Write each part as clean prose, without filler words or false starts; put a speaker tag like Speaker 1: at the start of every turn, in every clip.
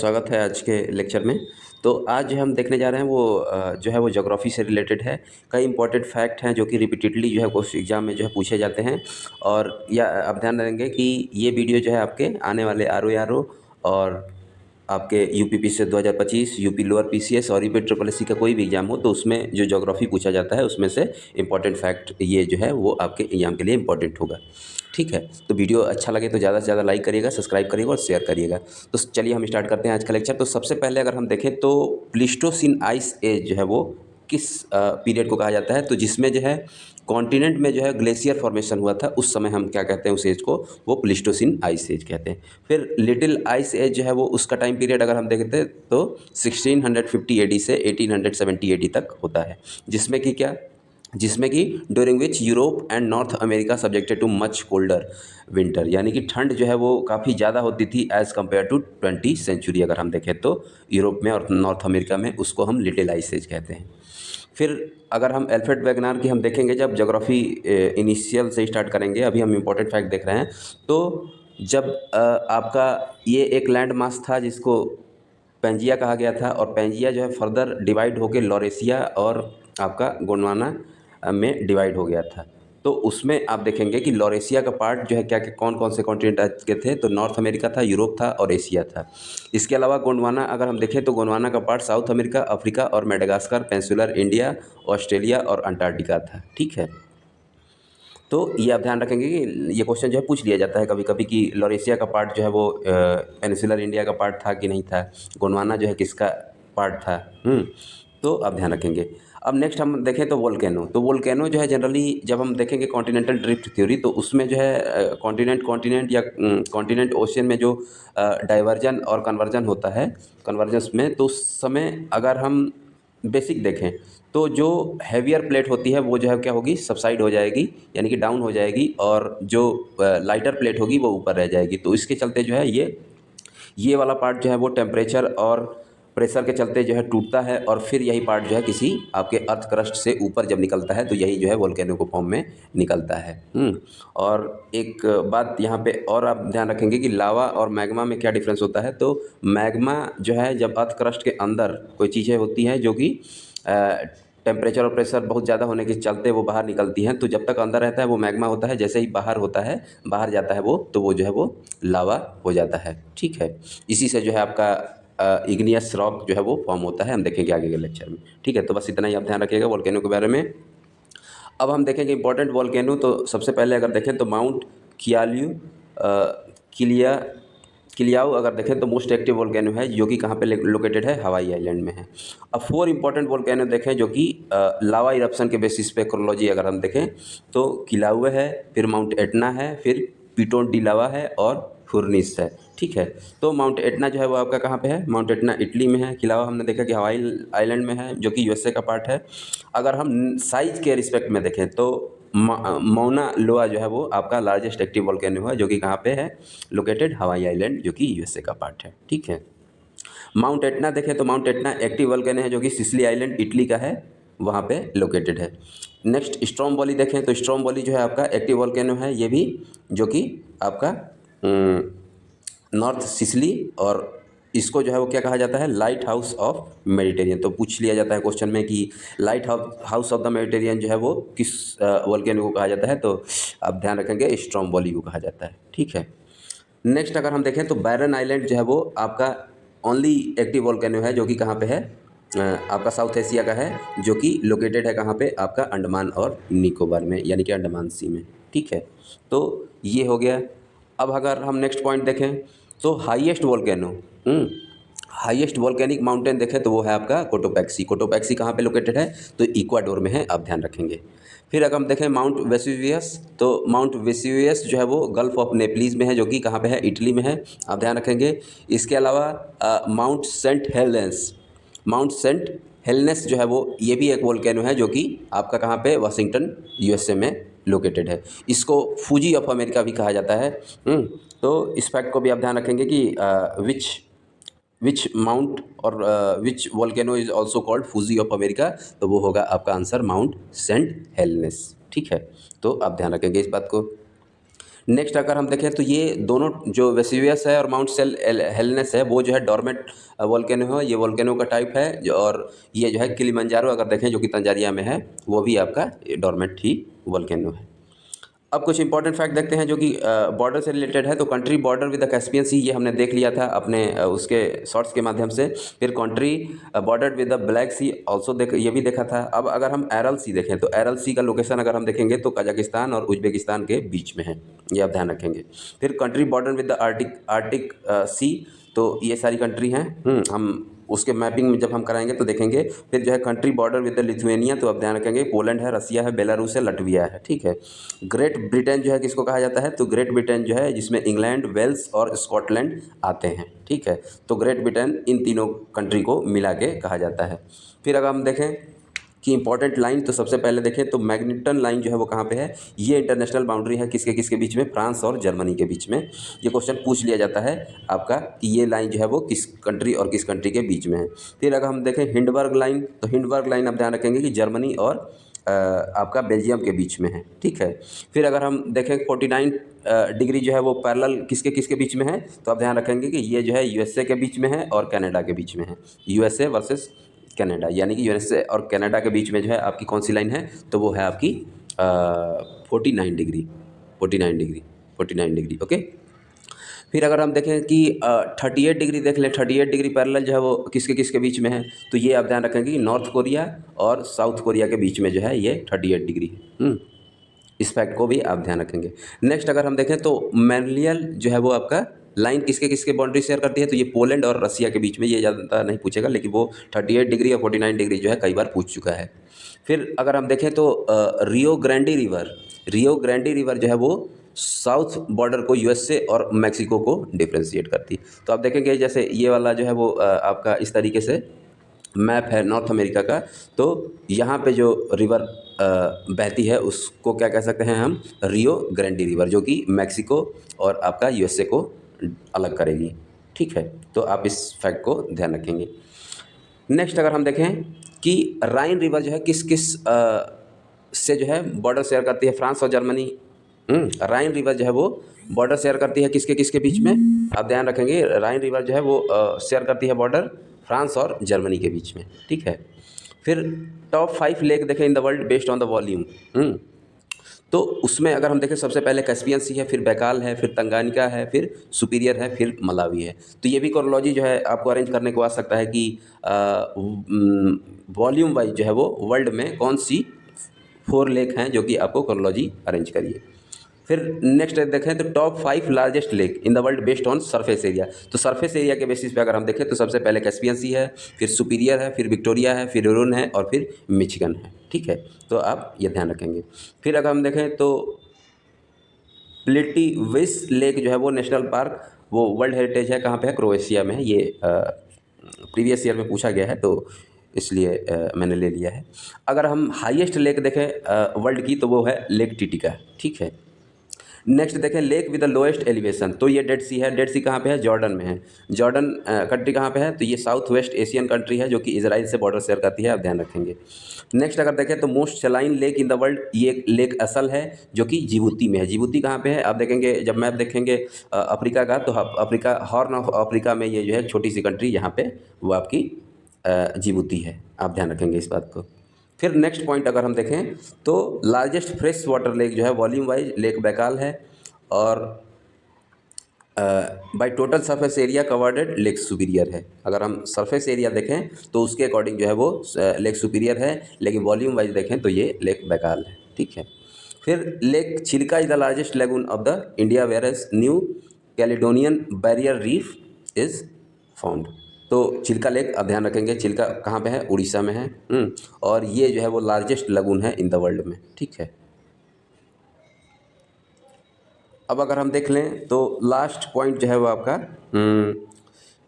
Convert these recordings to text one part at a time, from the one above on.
Speaker 1: स्वागत है आज के लेक्चर में। तो आज हम देखने जा रहे हैं वो जो है वो ज्योग्राफी से रिलेटेड है। कई इंपॉर्टेंट फैक्ट हैं जो कि रिपीटेडली जो है क्वेश्चन एग्जाम में जो है पूछे जाते हैं। और या आप ध्यान देंगे कि ये वीडियो जो है आपके आने वाले आर और आपके यूपीपीसी 2025, यूपी लोअर पीसीएस और यूपी ट्रिपल एससी का कोई भी एग्जाम हो तो उसमें जो ज्योग्राफी पूछा जाता है उसमें से इंपॉर्टेंट फैक्ट ये जो है वो आपके एग्जाम के लिए इंपॉर्टेंट होगा। ठीक है, तो वीडियो अच्छा लगे तो ज़्यादा से ज़्यादा लाइक करिएगा, सब्सक्राइब करिएगा और शेयर करिएगा। तो चलिए हम स्टार्ट करते हैं आज का लेक्चर। तो सबसे पहले अगर हम देखें तो प्लीस्टोसिन आइस एज जो है वो किस पीरियड को कहा जाता है, तो जिसमें जो है कॉन्टिनेंट में जो है ग्लेशियर फॉर्मेशन हुआ था, उस समय हम क्या कहते हैं उस एज को, वो प्लीस्टोसिन आइस एज कहते हैं। फिर लिटिल आइस एज जो है वो उसका टाइम पीरियड अगर हम देखते हैं तो 1650 एडी से 1870 एडी तक होता है, जिसमें कि during which Europe and north America subjected too much colder winter, यानी कि ठंड जो है वो काफ़ी ज़्यादा होती थी as compare to 20th century. अगर हम देखें तो यूरोप में और नॉर्थ अमेरिका में उसको हम लिटिल आइस एज कहते हैं। फिर अगर हम एल्फ्रेड वेगनार की हम देखेंगे, जब ज्योग्राफी इनिशियल से स्टार्ट करेंगे, अभी हम इंपॉर्टेंट फैक्ट देख रहे हैं। तो जब आपका ये एक लैंड मास था जिसको पेंजिया कहा गया था, और पेंजिया जो है फर्दर डिवाइड होकर लॉरेशिया और आपका गोंडवाना में डिवाइड हो गया था। तो उसमें आप देखेंगे कि लॉरेशिया का पार्ट जो है क्या क्या कौन कौन से कॉन्टिनेंट के थे, तो नॉर्थ अमेरिका था, यूरोप था और एशिया था। इसके अलावा गोंडवाना अगर हम देखें तो गोंडवाना का पार्ट साउथ अमेरिका, अफ्रीका और मेडागास्कर, पेनिनसुलर इंडिया, ऑस्ट्रेलिया और अंटार्कटिका था। ठीक है, तो ये आप ध्यान रखेंगे कि ये क्वेश्चन जो है पूछ लिया जाता है कभी कभी कि लॉरेशिया का पार्ट जो है वो पेनिनसुलर इंडिया का पार्ट था कि नहीं था, गोंडवाना जो है किसका पार्ट था। तो आप ध्यान रखेंगे। अब नेक्स्ट हम देखें तो वोल्केनो जो है जनरली जब हम देखेंगे कॉन्टिनेंटल ड्रिफ्ट थ्योरी, तो उसमें जो है कॉन्टिनेंट या कॉन्टिनेंट ओशियन में जो डाइवर्जन और कन्वर्जन होता है, कन्वर्जेंस में, तो उस समय अगर हम बेसिक देखें तो जो हैवियर प्लेट होती है वो जो है क्या होगी, सबसाइड हो जाएगी, यानी कि डाउन हो जाएगी, और जो लाइटर प्लेट होगी वो ऊपर रह जाएगी। तो इसके चलते जो है ये वाला पार्ट जो है वो टेम्परेचर और प्रेशर के चलते जो है टूटता है, और फिर यही पार्ट जो है किसी आपके अर्थ क्रस्ट से ऊपर जब निकलता है तो यही जो है वोल्केनो के फॉर्म में निकलता है। और एक बात यहाँ पे और आप ध्यान रखेंगे कि लावा और मैग्मा में क्या डिफरेंस होता है। तो मैग्मा जो है जब अर्थ क्रस्ट के अंदर कोई चीज़ें होती हैं जो कि टेम्परेचर और प्रेशर बहुत ज़्यादा होने के चलते वो बाहर निकलती हैं, तो जब तक अंदर रहता है वो मैग्मा होता है, जैसे ही बाहर होता है, बाहर जाता है वो, तो वो जो है वो लावा हो जाता है। ठीक है, इसी से जो है आपका इग्नियस रॉक जो है वो फॉर्म होता है, हम देखेंगे आगे के लेक्चर में। ठीक है, तो बस इतना ही आप ध्यान रखिएगा वोल्केनो के बारे में। अब हम देखेंगे इंपॉर्टेंट वोल्केनो। तो सबसे पहले अगर देखें तो माउंट किलिया किलियाओ अगर देखें तो मोस्ट एक्टिव वोल्केनो है, जो कि कहाँ पे लोकेटेड है, हवाई आइलैंड में है। अब 4 इंपॉर्टेंट वोल्केनो देखें जो कि लावा इरप्शन के बेसिस पे क्रोनोलॉजी अगर हम देखें तो किलाउए है, फिर माउंट एटना है, फिर पिटोन डी लावा है और फुर्निस है। ठीक है, तो माउंट एटना जो है वो आपका कहाँ पे है, माउंट एटना इटली में है। किलावा हमने देखा कि हवाई आइलैंड में है, जो कि यूएसए का पार्ट है। अगर हम साइज़ के रिस्पेक्ट में देखें तो मौना लोआ जो है वो आपका लार्जेस्ट एक्टिव वोल्केनो है, जो कि कहाँ पे है, लोकेटेड हवाई आइलैंड, जो कि यूएसए का पार्ट है। ठीक है, माउंट एटना देखें तो माउंट एटना एक्टिव वोल्केनो है, जो कि सिसिली आइलैंड इटली का है, वहाँ पे लोकेटेड है। नेक्स्ट स्ट्रोम्बोली देखें तो स्ट्रोम्बोली जो है आपका एक्टिव वोल्केनो है, ये भी, जो कि आपका नॉर्थ सिसिली, और इसको जो है वो क्या कहा जाता है, लाइट हाउस ऑफ मेडिटेरियन। तो पूछ लिया जाता है क्वेश्चन में कि light house of the Mediterranean जो है वो किस वोल्केनो को कहा जाता है, तो आप ध्यान रखेंगे स्ट्रोम्बोली को कहा जाता है। ठीक है, नेक्स्ट अगर हम देखें तो बैरन आइलैंड जो है वो आपका ओनली एक्टिव वोल्केनो है, जो कि कहाँ पे है, आपका साउथ एशिया का है, जो कि लोकेटेड है कहाँ पे, आपका अंडमान और निकोबार में, यानी कि अंडमान सी में। ठीक है, तो ये हो गया। अब अगर हम नेक्स्ट पॉइंट देखें तो highest volcano, highest volcanic mountain देखें तो वो है आपका कोटोपैक्सी। कोटोपैक्सी कहाँ पे लोकेटेड है, तो इक्वाडोर में है, आप ध्यान रखेंगे। फिर अगर हम देखें माउंट वेसुवियस, तो माउंट वेसुवियस जो है वो गल्फ ऑफ नेपलीज में है, जो कि कहाँ पे है, इटली में है, आप ध्यान रखेंगे। इसके अलावा माउंट सेंट हेलेनस जो है वो, ये भी एक वोल्केनो है, जो कि आपका कहाँ पे, वाशिंगटन यूएसए में लोकेटेड है। इसको फूजी ऑफ अमेरिका भी कहा जाता है। तो इस फैक्ट को भी आप ध्यान रखेंगे कि विच माउंट और which volcano is also called Fuji of America, तो वो होगा आपका आंसर माउंट सेंट हेलेनस। ठीक है, तो आप ध्यान रखेंगे इस बात को। नेक्स्ट अगर हम देखें तो ये दोनों जो वेसुवियस है और माउंट सेल हेलेनस है वो जो है डॉर्मेंट वोल्केनो है, ये वोल्केनो का टाइप है और ये जो है किलिमंजारो अगर देखें जो कि तंजानिया में है वो भी आपका डॉर्मेंट ही वोल्केनो है। अब कुछ इंपॉर्टेंट फैक्ट देखते हैं जो कि बॉर्डर से रिलेटेड है। तो country border with the Caspian sea, ये हमने देख लिया था अपने उसके शॉर्ट्स के माध्यम से। फिर country border with the Black Sea also ये भी देखा था। अब अगर हम एरल सी देखें तो एरल सी का लोकेशन अगर हम देखेंगे तो कजाकिस्तान और उज्बेकिस्तान के बीच में है, ये आप ध्यान रखेंगे। फिर country border with the Arctic sea, तो ये सारी कंट्री हैं। हम उसके मैपिंग में जब हम कराएंगे तो देखेंगे। फिर जो है country border with the Lithuania, तो आप ध्यान रखेंगे पोलैंड है, रसिया है, बेलारूस है, लटविया है, ठीक है। ग्रेट ब्रिटेन जो है किसको कहा जाता है, तो ग्रेट ब्रिटेन जो है जिसमें इंग्लैंड, वेल्स और स्कॉटलैंड आते हैं, ठीक है। तो ग्रेट ब्रिटेन इन तीनों कंट्री को मिला के कहा जाता है। फिर अगर हम देखें कि इंपॉर्टेंट लाइन, तो सबसे पहले देखें तो मैग्नेटन लाइन जो है वो कहाँ पे है, ये इंटरनेशनल बाउंड्री है किसके किसके बीच में, फ्रांस और जर्मनी के बीच में। ये क्वेश्चन पूछ लिया जाता है आपका कि ये लाइन जो है वो किस कंट्री और किस कंट्री के बीच में है। फिर अगर हम देखें हिंडबर्ग लाइन, तो हिंडबर्ग लाइन आप ध्यान रखेंगे कि जर्मनी और आपका बेल्जियम के बीच में है, ठीक है। फिर अगर हम देखें 49 डिग्री जो है वो पैरेलल किसके किसके बीच में है, तो आप ध्यान रखेंगे कि ये जो है यूएसए के बीच में है और कनाडा के बीच में है। यूएसए वर्सेस कनाडा, यानी कि यूएसए और कनाडा के बीच में जो है आपकी कौन सी लाइन है, तो वो है आपकी 49 डिग्री, 49 डिग्री, ओके। फिर अगर हम देखें कि 38 डिग्री देख लें, 38 डिग्री पैरेलल जो है वो किसके किसके बीच में है, तो ये आप ध्यान रखेंगे कि नॉर्थ कोरिया और साउथ कोरिया के बीच में जो है ये 38 डिग्री है। इस फैक्ट को भी आप ध्यान रखेंगे। नेक्स्ट अगर हम देखें तो मैनलियल जो है वो आपका लाइन किसके किसके बाउंड्री शेयर करती है, तो ये पोलैंड और रसिया के बीच में, ये ज़्यादा नहीं पूछेगा लेकिन वो 38 डिग्री और 49 डिग्री जो है कई बार पूछ चुका है। फिर अगर हम देखें तो रियो ग्रैंडी रिवर जो है वो साउथ बॉर्डर को यूएसए और मैक्सिको को डिफ्रेंशिएट करती है। तो आप देखेंगे जैसे ये वाला जो है वो आपका इस तरीके से मैप है नॉर्थ अमेरिका का, तो यहाँ पे जो रिवर बहती है उसको क्या कह सकते हैं हम, रियो ग्रैंडी रिवर, जो कि मैक्सिको और आपका यूएसए को अलग करेगी, ठीक है। तो आप इस फैक्ट को ध्यान रखेंगे। नेक्स्ट अगर हम देखें कि राइन रिवर जो है किस किस से जो है बॉर्डर शेयर करती है, फ्रांस और जर्मनी। राइन रिवर जो है वो बॉर्डर शेयर करती है किसके किसके बीच में, आप ध्यान रखेंगे राइन रिवर जो है वो शेयर करती है बॉर्डर फ्रांस और जर्मनी के बीच में, ठीक है। फिर टॉप 5 लेक देखें in the world based on the volume, तो उसमें अगर हम देखें सबसे पहले कैस्पियन सी है, फिर बैकाल है, फिर तंगानिका है, फिर सुपीरियर है, फिर मलावी है। तो ये भी कोरोलॉजी जो है आपको अरेंज करने को आ सकता है कि वॉल्यूम वाइज जो है वो वर्ल्ड में कौन सी 4 लेक हैं, जो कि आपको कोरोलॉजी अरेंज करिए। फिर नेक्स्ट देखें तो top 5 largest lake in the world based on surface area. तो सरफेस एरिया के बेसिस पे अगर हम देखें तो सबसे पहले कैस्पियन सी है, फिर सुपीरियर है, फिर विक्टोरिया है, फिर हुरोन है और फिर मिचिगन है, ठीक है। तो आप ये ध्यान रखेंगे। फिर अगर हम देखें तो प्लेटिविस लेक जो है वो नेशनल पार्क, वो वर्ल्ड हेरिटेज है, कहाँ पे है, क्रोएशिया में है। ये प्रीवियस ईयर में पूछा गया है तो इसलिए मैंने ले लिया है। अगर हम हाईएस्ट लेक देखें वर्ल्ड की, तो वो है लेक टिटिका, ठीक है। नेक्स्ट देखें lake with the lowest elevation, तो ये डेड सी है। डेड सी कहाँ पे है, जॉर्डन में है। जॉर्डन कंट्री कहाँ पे है, तो ये साउथ वेस्ट एशियन कंट्री है जो कि इजराइल से बॉर्डर शेयर करती है, आप ध्यान रखेंगे। नेक्स्ट अगर देखें तो most saline lake in the world, ये लेक असल है जो कि जिबूती में है। जिबूती कहाँ पे है, आप देखेंगे जब मैप देखेंगे अफ्रीका का, तो अफ्रीका हॉर्न ऑफ अफ्रीका में ये जो है छोटी सी कंट्री यहाँ पे वो आपकी जिबूती है, आप ध्यान रखेंगे इस बात को। फिर नेक्स्ट पॉइंट अगर हम देखें तो लार्जेस्ट फ्रेश वाटर लेक जो है वॉल्यूम वाइज लेक बैकाल है, और by total surface area covered lake Superior है। अगर हम सरफेस एरिया देखें तो उसके अकॉर्डिंग जो है वो लेक सुपीरियर है, लेकिन वॉल्यूम वाइज देखें तो ये लेक बैकाल है, ठीक है। फिर lake Chilka is the largest lagoon of the India whereas new Caledonian barrier reef is found. तो चिल्का लेक आप ध्यान रखेंगे, चिल्का कहाँ पे है, उड़ीसा में है। और ये जो है वो लार्जेस्ट लगून है इन द वर्ल्ड में, ठीक है। अब अगर हम देख लें तो लास्ट पॉइंट जो है वो आपका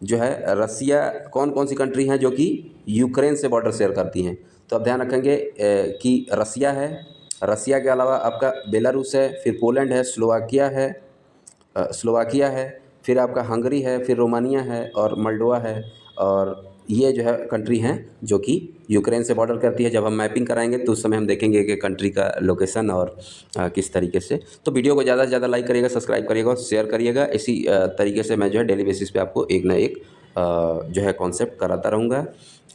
Speaker 1: जो है रसिया, कौन कौन सी कंट्री हैं जो कि यूक्रेन से बॉर्डर शेयर करती हैं, तो आप ध्यान रखेंगे कि रसिया है, रसिया के अलावा आपका बेलारूस है, फिर पोलैंड है, स्लोवाकिया है, फिर आपका हंगरी है, फिर रोमानिया है और मोल्डोवा है। और ये जो है कंट्री हैं जो कि यूक्रेन से बॉर्डर करती है। जब हम मैपिंग कराएंगे तो उस समय हम देखेंगे कि कंट्री का लोकेशन और किस तरीके से। तो वीडियो को ज़्यादा से ज़्यादा लाइक करिएगा, सब्सक्राइब करिएगा और शेयर करिएगा। इसी तरीके से मैं जो है डेली बेसिस पे आपको एक ना एक जो है कॉन्सेप्ट कराता रहूँगा।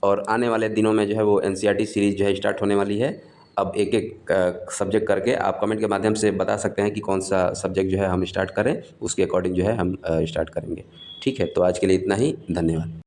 Speaker 1: और आने वाले दिनों में जो है वो एनसीईआरटी सीरीज़ जो है स्टार्ट होने वाली है। अब एक एक सब्जेक्ट करके आप कमेंट के माध्यम से बता सकते हैं कि कौन सा सब्जेक्ट जो है हम स्टार्ट करें, उसके अकॉर्डिंग जो है हम स्टार्ट करेंगे। ठीक है, तो आज के लिए इतना ही। धन्यवाद।